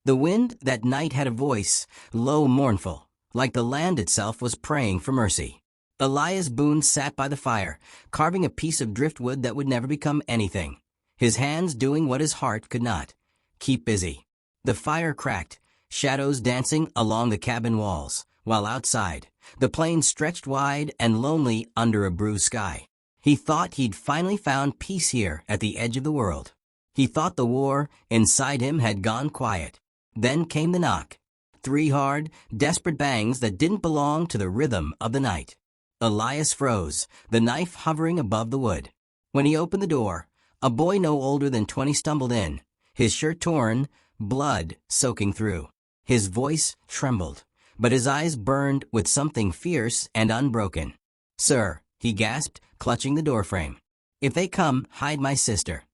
The wind that night had a voice, low, mournful, like the land itself was praying for mercy. Elias Boone sat by the fire, carving a piece of driftwood that would never become anything, his hands doing what his heart could not: keep busy. The fire cracked, shadows dancing along the cabin walls, while outside, the plain stretched wide and lonely under a bruised sky. He thought he'd finally found peace here at the edge of the world. He thought the war inside him had gone quiet. Then came the knock. 3 hard, desperate bangs that didn't belong to the rhythm of the night. Elias froze, the knife hovering above the wood. When he opened the door, a boy no older than 20 stumbled in, his shirt torn, blood soaking through. His voice trembled, but his eyes burned with something fierce and unbroken. "Sir," he gasped, clutching the doorframe. "If they come, hide my sister."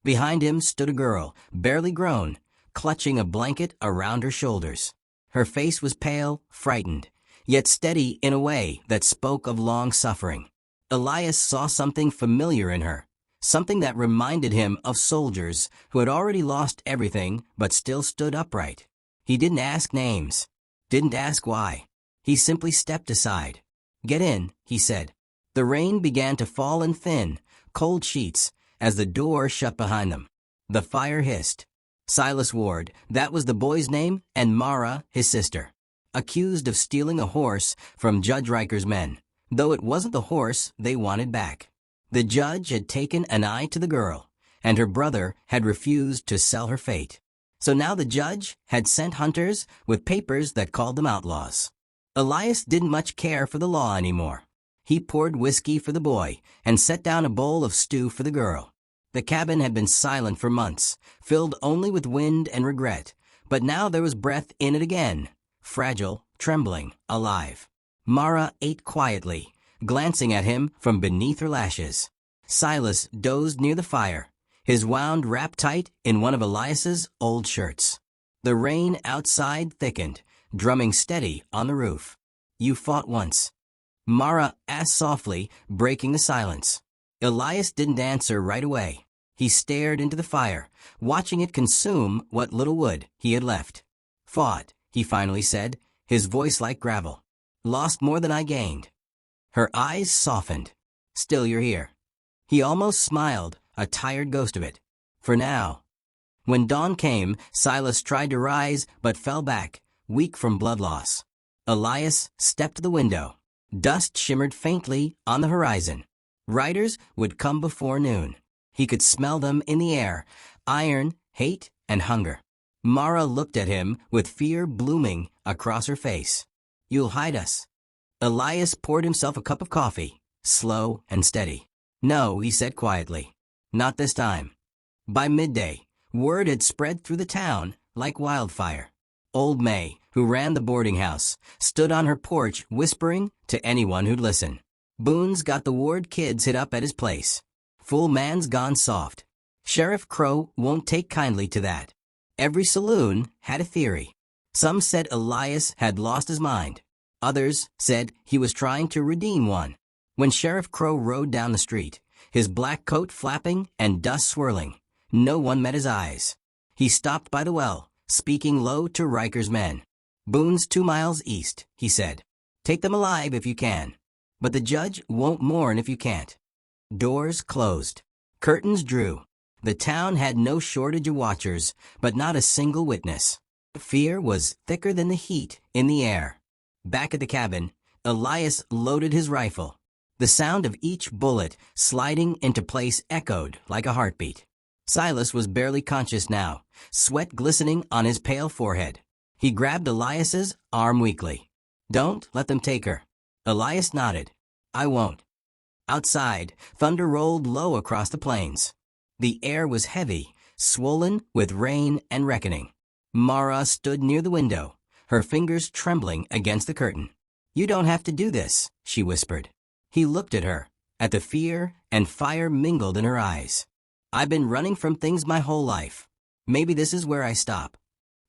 Behind him stood a girl, barely grown, clutching a blanket around her shoulders. Her face was pale, frightened, yet steady in a way that spoke of long suffering. Elias saw something familiar in her, something that reminded him of soldiers who had already lost everything but still stood upright. He didn't ask names, didn't ask why. He simply stepped aside. "Get in," he said. The rain began to fall in thin, cold sheets as the door shut behind them. The fire hissed. Silas Ward, that was the boy's name, and Mara, his sister, accused of stealing a horse from Judge Riker's men, though it wasn't the horse they wanted back. The judge had taken an eye to the girl, and her brother had refused to sell her fate. So now the judge had sent hunters with papers that called them outlaws. Elias didn't much care for the law anymore. He poured whiskey for the boy and set down a bowl of stew for the girl. The cabin had been silent for months, filled only with wind and regret, but now there was breath in it again, fragile, trembling, alive. Mara ate quietly, glancing at him from beneath her lashes. Silas dozed near the fire, his wound wrapped tight in one of Elias's old shirts. The rain outside thickened, drumming steady on the roof. "You fought once?" Mara asked softly, breaking the silence. Elias didn't answer right away. He stared into the fire, watching it consume what little wood he had left. "Fought," he finally said, his voice like gravel. "Lost more than I gained." Her eyes softened. "Still you're here." He almost smiled, a tired ghost of it. "For now." When dawn came, Silas tried to rise but fell back, weak from blood loss. Elias stepped to the window. Dust shimmered faintly on the horizon. Riders would come before noon. He could smell them in the air, iron, hate, and hunger. Mara looked at him with fear blooming across her face. "You'll hide us." Elias poured himself a cup of coffee, slow and steady. "No," he said quietly. "Not this time." By midday, word had spread through the town like wildfire. Old May, who ran the boarding house, stood on her porch whispering to anyone who'd listen. "Boone's got the Ward kids hid up at his place. Full man's gone soft. Sheriff Crow won't take kindly to that." Every saloon had a theory. Some said Elias had lost his mind. Others said he was trying to redeem one. When Sheriff Crow rode down the street, his black coat flapping and dust swirling, no one met his eyes. He stopped by the well, speaking low to Riker's men. "Boone's 2 miles east," he said. "Take them alive if you can. But the judge won't mourn if you can't." Doors closed. Curtains drew. The town had no shortage of watchers, but not a single witness. Fear was thicker than the heat in the air. Back at the cabin, Elias loaded his rifle. The sound of each bullet sliding into place echoed like a heartbeat. Silas was barely conscious now, sweat glistening on his pale forehead. He grabbed Elias's arm weakly. "Don't let them take her." Elias nodded. "I won't." Outside, thunder rolled low across the plains. The air was heavy, swollen with rain and reckoning. Mara stood near the window, her fingers trembling against the curtain. "You don't have to do this," she whispered. He looked at her, at the fear and fire mingled in her eyes. "I've been running from things my whole life. Maybe this is where I stop."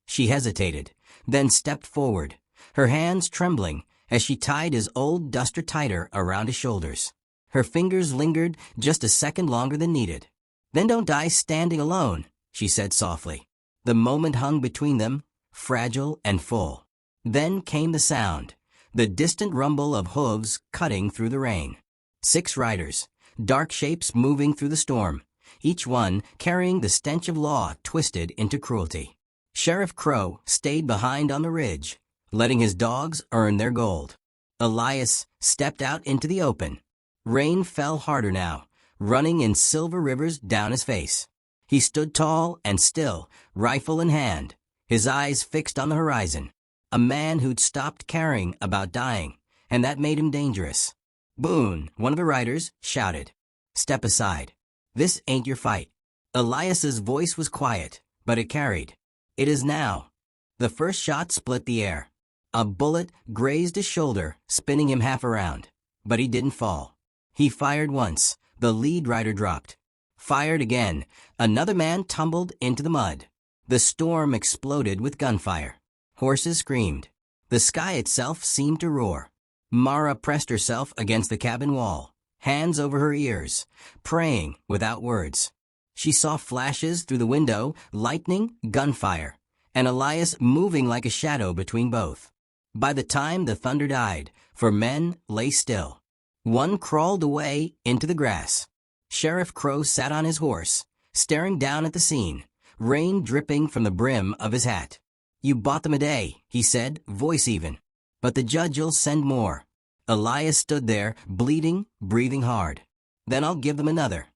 She hesitated, then stepped forward, her hands trembling as she tied his old duster tighter around his shoulders. Her fingers lingered just a second longer than needed. "Then don't die standing alone," she said softly. The moment hung between them, fragile and full. Then came the sound, the distant rumble of hooves cutting through the rain. 6 riders, dark shapes moving through the storm, each one carrying the stench of law twisted into cruelty. Sheriff Crow stayed behind on the ridge, letting his dogs earn their gold. Elias stepped out into the open. Rain fell harder now, running in silver rivers down his face. He stood tall and still, rifle in hand, his eyes fixed on the horizon. A man who'd stopped caring about dying, and that made him dangerous. Boone, one of the riders, shouted, "Step aside. This ain't your fight." Elias's voice was quiet, but it carried. "It is now." The first shot split the air. A bullet grazed his shoulder, spinning him half around. But he didn't fall. He fired once. The lead rider dropped. Fired again. Another man tumbled into the mud. The storm exploded with gunfire. Horses screamed. The sky itself seemed to roar. Mara pressed herself against the cabin wall, hands over her ears, praying without words. She saw flashes through the window, lightning, gunfire, and Elias moving like a shadow between both. By the time the thunder died, 4 men lay still. One crawled away into the grass. Sheriff Crow sat on his horse, staring down at the scene, rain dripping from the brim of his hat. "You bought them a day," he said, voice even. "But the judge'll send more." Elias stood there, bleeding, breathing hard. "Then I'll give them another."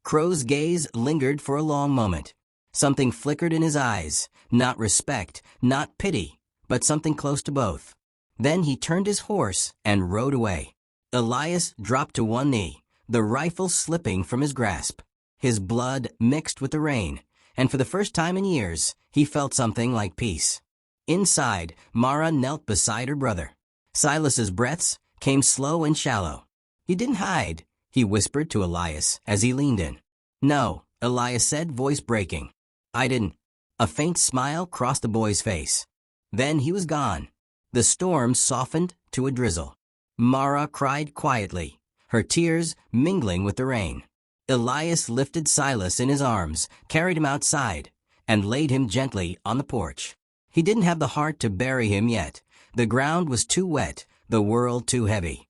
Crow's gaze lingered for a long moment. Something flickered in his eyes, not respect, not pity, but something close to both. Then he turned his horse and rode away. Elias dropped to one knee, the rifle slipping from his grasp. His blood mixed with the rain, and for the first time in years, he felt something like peace. Inside, Mara knelt beside her brother. Silas's breaths came slow and shallow. "You didn't hide," he whispered to Elias as he leaned in. "No," Elias said, voice breaking. "I didn't." A faint smile crossed the boy's face. Then he was gone. The storm softened to a drizzle. Mara cried quietly, her tears mingling with the rain. Elias lifted Silas in his arms, carried him outside, and laid him gently on the porch. He didn't have the heart to bury him yet. The ground was too wet, the world too heavy.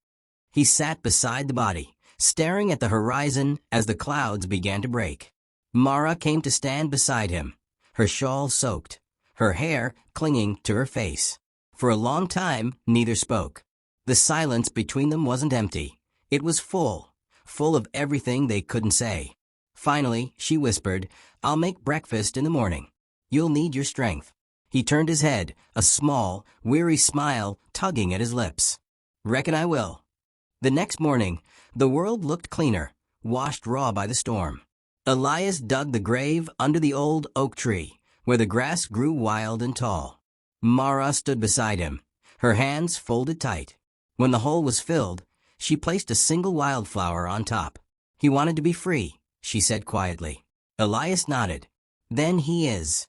He sat beside the body, staring at the horizon as the clouds began to break. Mara came to stand beside him, her shawl soaked, her hair clinging to her face. For a long time, neither spoke. The silence between them wasn't empty. It was full of everything they couldn't say. Finally, she whispered, "I'll make breakfast in the morning. You'll need your strength." He turned his head, a small, weary smile tugging at his lips. "Reckon I will." The next morning, the world looked cleaner, washed raw by the storm. Elias dug the grave under the old oak tree, where the grass grew wild and tall. Mara stood beside him, her hands folded tight. When the hole was filled, she placed a single wildflower on top. "He wanted to be free," she said quietly. Elias nodded. "Then he is."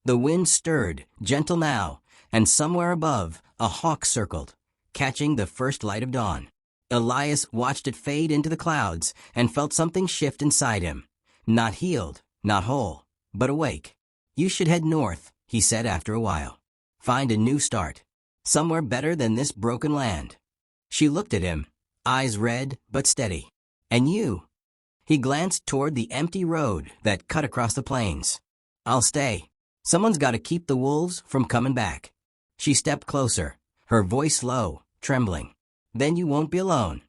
The wind stirred, gentle now, and somewhere above, a hawk circled, catching the first light of dawn. Elias watched it fade into the clouds and felt something shift inside him. Not healed, not whole, but awake. "You should head north," he said after a while. "Find a new start. Somewhere better than this broken land." She looked at him, eyes red but steady. "And you?" He glanced toward the empty road that cut across the plains. "I'll stay. Someone's got to keep the wolves from coming back." She stepped closer, her voice low, trembling. "Then you won't be alone."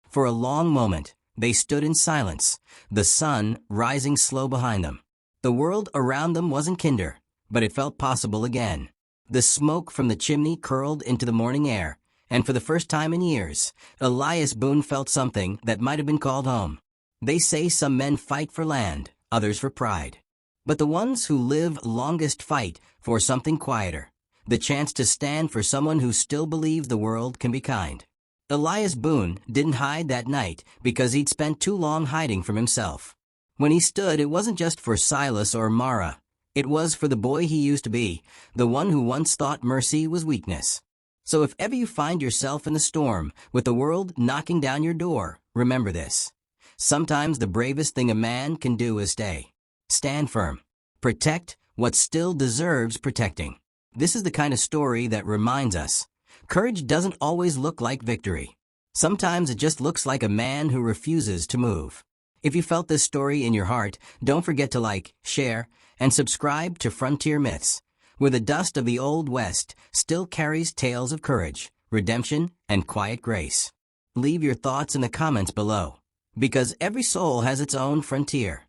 For a long moment, they stood in silence, the sun rising slow behind them. The world around them wasn't kinder, but it felt possible again. The smoke from the chimney curled into the morning air, and for the first time in years, Elias Boone felt something that might have been called home. They say some men fight for land, others for pride. But the ones who live longest fight for something quieter, the chance to stand for someone who still believes the world can be kind. Elias Boone didn't hide that night because he'd spent too long hiding from himself. When he stood, it wasn't just for Silas or Mara. It was for the boy he used to be, the one who once thought mercy was weakness. So if ever you find yourself in the storm, with the world knocking down your door, remember this. Sometimes the bravest thing a man can do is stay. Stand firm. Protect what still deserves protecting. This is the kind of story that reminds us courage doesn't always look like victory. Sometimes it just looks like a man who refuses to move. If you felt this story in your heart, don't forget to like, share, and subscribe to Frontier Myths, where the dust of the Old West still carries tales of courage, redemption, and quiet grace. Leave your thoughts in the comments below, because every soul has its own frontier.